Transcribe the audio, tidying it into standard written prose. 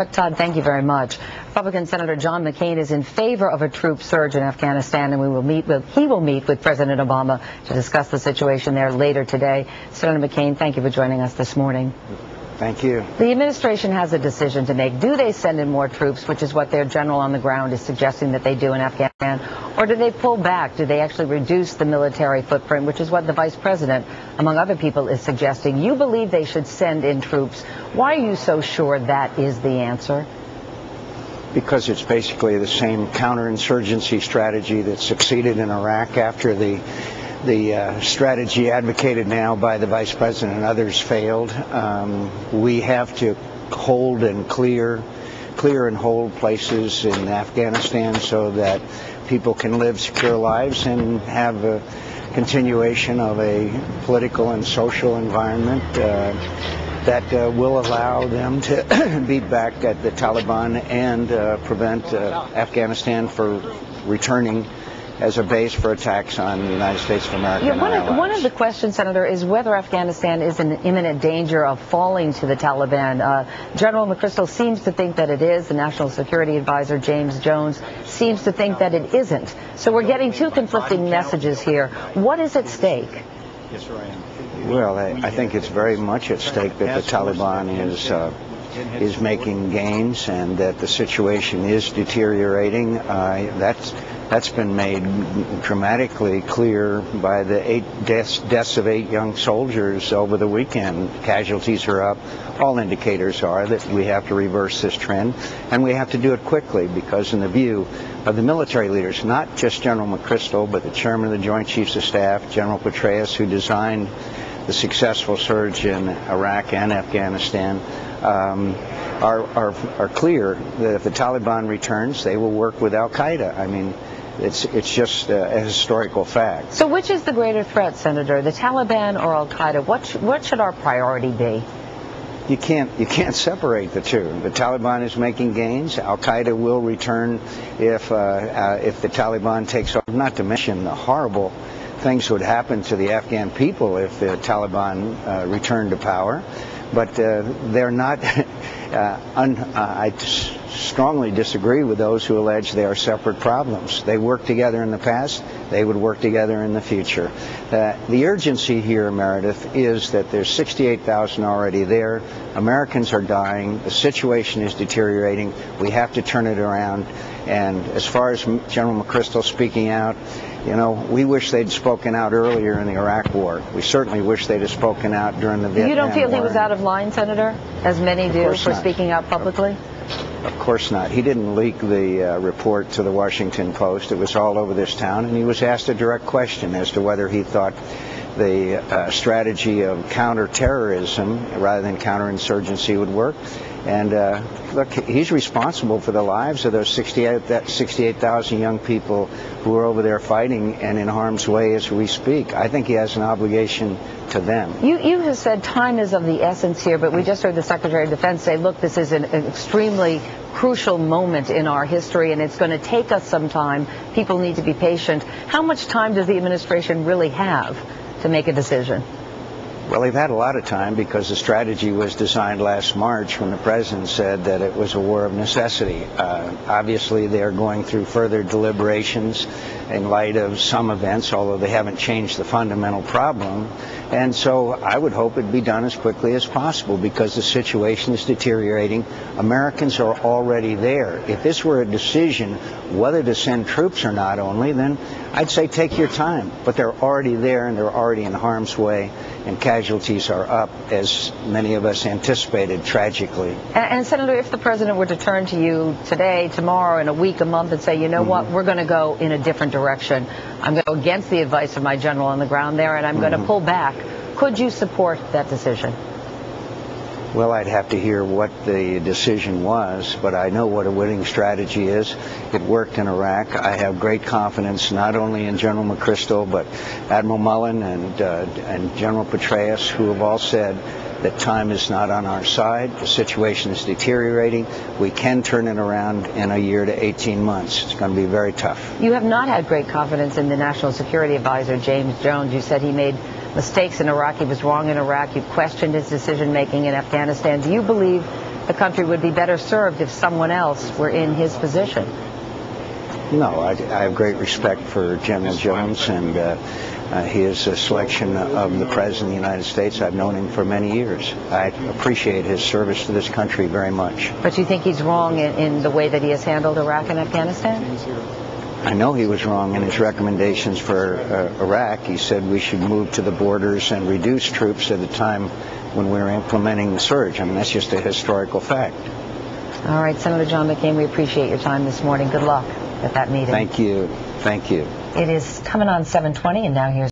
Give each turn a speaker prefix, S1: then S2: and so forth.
S1: Todd, thank you very much. Republican Senator John McCain is in favor of a troop surge in Afghanistan, and he will meet with President Obama to discuss the situation there later today. Senator McCain, thank you for joining us this morning.
S2: Thank you.
S1: The administration has a decision to make. Do they send in more troops, which is what their general on the ground is suggesting that they do in Afghanistan, or do they pull back? Do they actually reduce the military footprint, which is what the vice president, among other people, is suggesting? You believe they should send in troops. Why are you so sure that is the answer?
S2: Because it's basically the same counterinsurgency strategy that succeeded in Iraq after the strategy advocated now by the vice president and others failed. We have to hold and clear and hold places in Afghanistan so that people can live secure lives and have a continuation of a political and social environment that will allow them to beat back at the Taliban and prevent Afghanistan from returning as a base for attacks on the United States of America.
S1: Yeah, one of the questions, Senator, is whether Afghanistan is in imminent danger of falling to the Taliban. General McChrystal seems to think that it is. The National Security Advisor, James Jones, seems to think that it isn't. So we're getting two conflicting messages here. What is at stake?
S2: Well, I think it's very much at stake that the Taliban is making gains and that the situation is deteriorating. That's been made dramatically clear by the deaths of 8 young soldiers over the weekend. Casualties are up. All indicators are that we have to reverse this trend, and we have to do it quickly because in the view of the military leaders, not just General McChrystal, but the chairman of the Joint Chiefs of Staff, General Petraeus, who designed the successful surge in Iraq and Afghanistan, are clear that if the Taliban returns, they will work with al-Qaeda. I mean, it's just a historical fact.
S1: So which is the greater threat, Senator, the Taliban or al-Qaeda? What should our priority be?
S2: You can't separate the two. The Taliban is making gains. Al-Qaeda will return if the Taliban takes over. Not to mention the horrible things would happen to the Afghan people if the Taliban returned to power. But they're not. I strongly disagree with those who allege they are separate problems. They worked together in the past. They would work together in the future. The urgency here, Meredith, is that there's 68,000 already there. Americans are dying. The situation is deteriorating. We have to turn it around. And as far as General McChrystal speaking out, you know, we wish they'd spoken out earlier in the Iraq War. We certainly wish they'd have spoken out during the Vietnam War.
S1: You don't feel he was out of line, Senator, as many do, for speaking out publicly?
S2: Of course not. He didn't leak the report to the Washington Post. It was all over this town, and he was asked a direct question as to whether he thought the strategy of counterterrorism rather than counterinsurgency would work. And look, he's responsible for the lives of those 68,000 young people who are over there fighting and in harm's way as we speak. I think he has an obligation to them.
S1: You have said time is of the essence here, but we just heard the Secretary of Defense say, look, this is an extremely crucial moment in our history, and it's going to take us some time. People need to be patient. How much time does the administration really have to make a decision?
S2: Well, they've had a lot of time because the strategy was designed last March when the president said that it was a war of necessity. Obviously, they're going through further deliberations in light of some events, although they haven't changed the fundamental problem. And so I would hope it'd be done as quickly as possible because the situation is deteriorating. Americans are already there. If this were a decision whether to send troops or not only, then I'd say take your time. But they're already there and they're already in harm's way, and casualties are up, as many of us anticipated, tragically.
S1: And Senator, if the president were to turn to you today, tomorrow, in a week, a month, and say, you know what, we're going to go in a different direction. I'm going to go against the advice of my general on the ground there, and I'm going to pull back. Could you support that decision?
S2: Well, I'd have to hear what the decision was, but I know what a winning strategy is. It worked in Iraq. I have great confidence not only in General McChrystal, but Admiral Mullen and General Petraeus, who have all said that time is not on our side. The situation is deteriorating. We can turn it around in a year to 18 months. It's going to be very tough.
S1: You have not had great confidence in the National Security Advisor, James Jones. You said he made mistakes in Iraq. He was wrong in Iraq. You questioned his decision-making in Afghanistan. Do you believe the country would be better served if someone else were in his position?
S2: No, I have great respect for General Jones, and he is a selection of the President of the United States. I've known him for many years. I appreciate his service to this country very much.
S1: But you think he's wrong in the way that he has handled Iraq and Afghanistan?
S2: I know he was wrong in his recommendations for Iraq. He said we should move to the borders and reduce troops at a time when we were implementing the surge. I mean, that's just a historical fact.
S1: All right, Senator John McCain, we appreciate your time this morning. Good luck at that meeting.
S2: Thank you. Thank you.
S1: It is coming on 7:20, and now here's